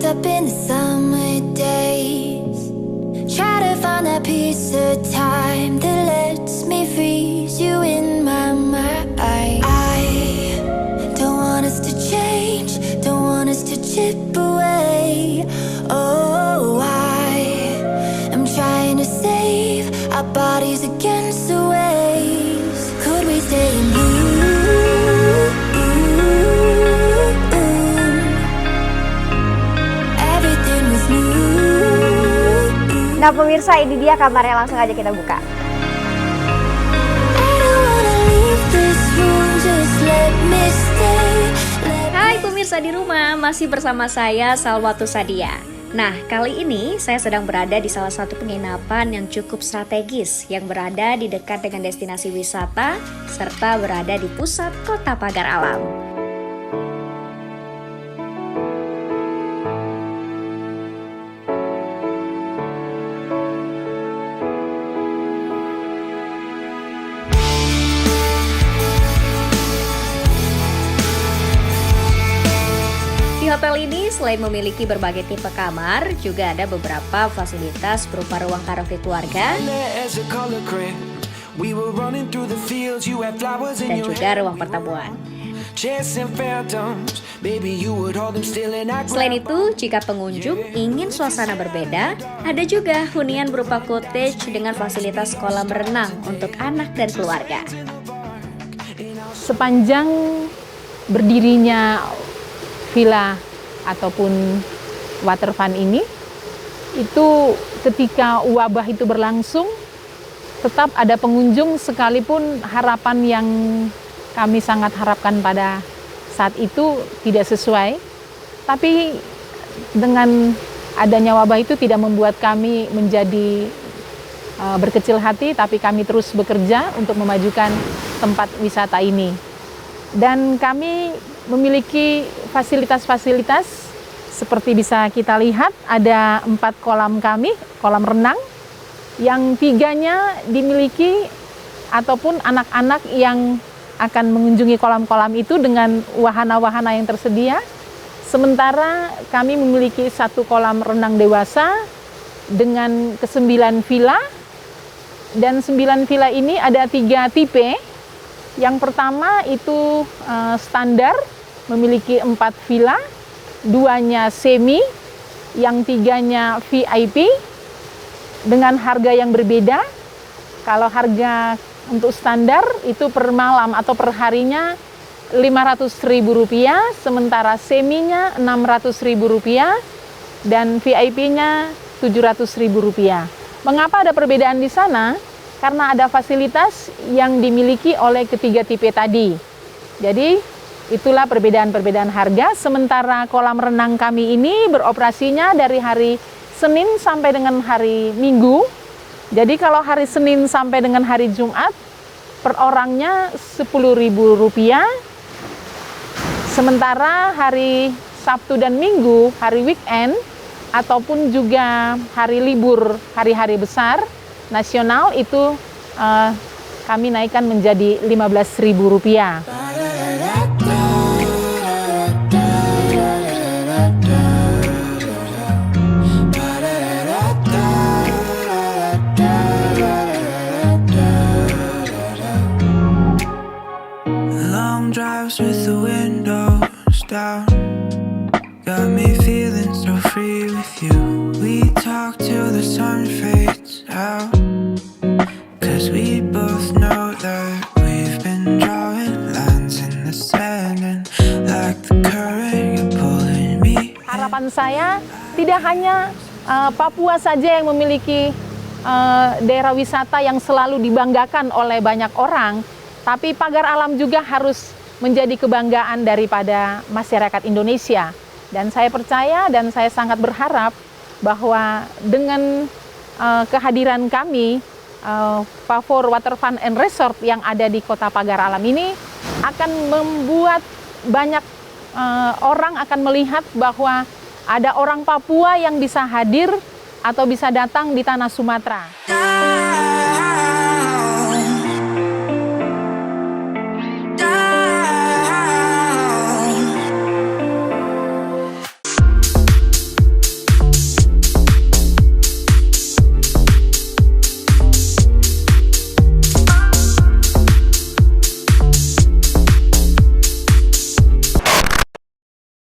wrapped up in the summer days. Try to find that piece of time that lets me freeze you in my mind. I don't want us to change, don't want us to chip away. Oh, I am trying to save our bodies against the waves. Could we stay in blue? Everything was new. Nah pemirsa, ini dia kamarnya, langsung aja kita buka. I don't wanna leave this room, just let me stay. Hai pemirsa di rumah, masih bersama saya Salwatu Sadia. Nah, kali ini saya sedang berada di salah satu penginapan yang cukup strategis yang berada di dekat dengan destinasi wisata serta berada di pusat kota pagar alam. Di hotel ini selain memiliki berbagai tipe kamar, juga ada beberapa fasilitas berupa ruang karaoke keluarga dan juga ruang pertemuan. Selain itu, jika pengunjung ingin suasana berbeda, ada juga hunian berupa cottage dengan fasilitas kolam renang untuk anak dan keluarga. Sepanjang berdirinya villa ataupun waterfront ini, itu ketika wabah itu berlangsung, tetap ada pengunjung sekalipun harapan yang kami sangat harapkan pada saat itu tidak sesuai. Tapi dengan adanya wabah itu tidak membuat kami menjadi berkecil hati, tapi kami terus bekerja untuk memajukan tempat wisata ini. Dan kami memiliki fasilitas-fasilitas seperti bisa kita lihat, ada 4 kolam kolam renang, yang 3-nya dimiliki ataupun anak-anak yang akan mengunjungi kolam-kolam itu dengan wahana-wahana yang tersedia. Sementara kami memiliki 1 kolam renang dewasa dengan ke-9 villa, dan 9 villa ini ada 3 tipe. Yang pertama itu standar, memiliki 4 villa, 2-nya semi, yang 3-nya VIP dengan harga yang berbeda. Kalau harga untuk standar itu per malam atau per harinya Rp500.000, sementara seminya Rp600.000 dan VIP-nya Rp700.000. Mengapa ada perbedaan di sana? Karena ada fasilitas yang dimiliki oleh ketiga tipe tadi. Jadi itulah perbedaan-perbedaan harga. Sementara kolam renang kami ini beroperasinya dari hari Senin sampai dengan hari Minggu. Jadi kalau hari Senin sampai dengan hari Jumat, per orangnya Rp10.000. Sementara hari Sabtu dan Minggu, hari weekend, ataupun juga hari libur, hari-hari besar nasional, itu kami naikkan menjadi Rp15.000. Long drives with the windows down, got me feeling so free with you. We talk till the sun fades out, cause we both know that we've been drawing lines in the sand, and like the current you're pulling me. Harapan saya tidak hanya Papua saja yang memiliki daerah wisata yang selalu dibanggakan oleh banyak orang, tapi pagar alam juga harus menjadi kebanggaan daripada masyarakat Indonesia. Dan saya percaya dan saya sangat berharap bahwa dengan kehadiran kami, Pavor Waterfront and Resort yang ada di Kota Pagar Alam ini akan membuat banyak orang akan melihat bahwa ada orang Papua yang bisa hadir atau bisa datang di tanah Sumatera.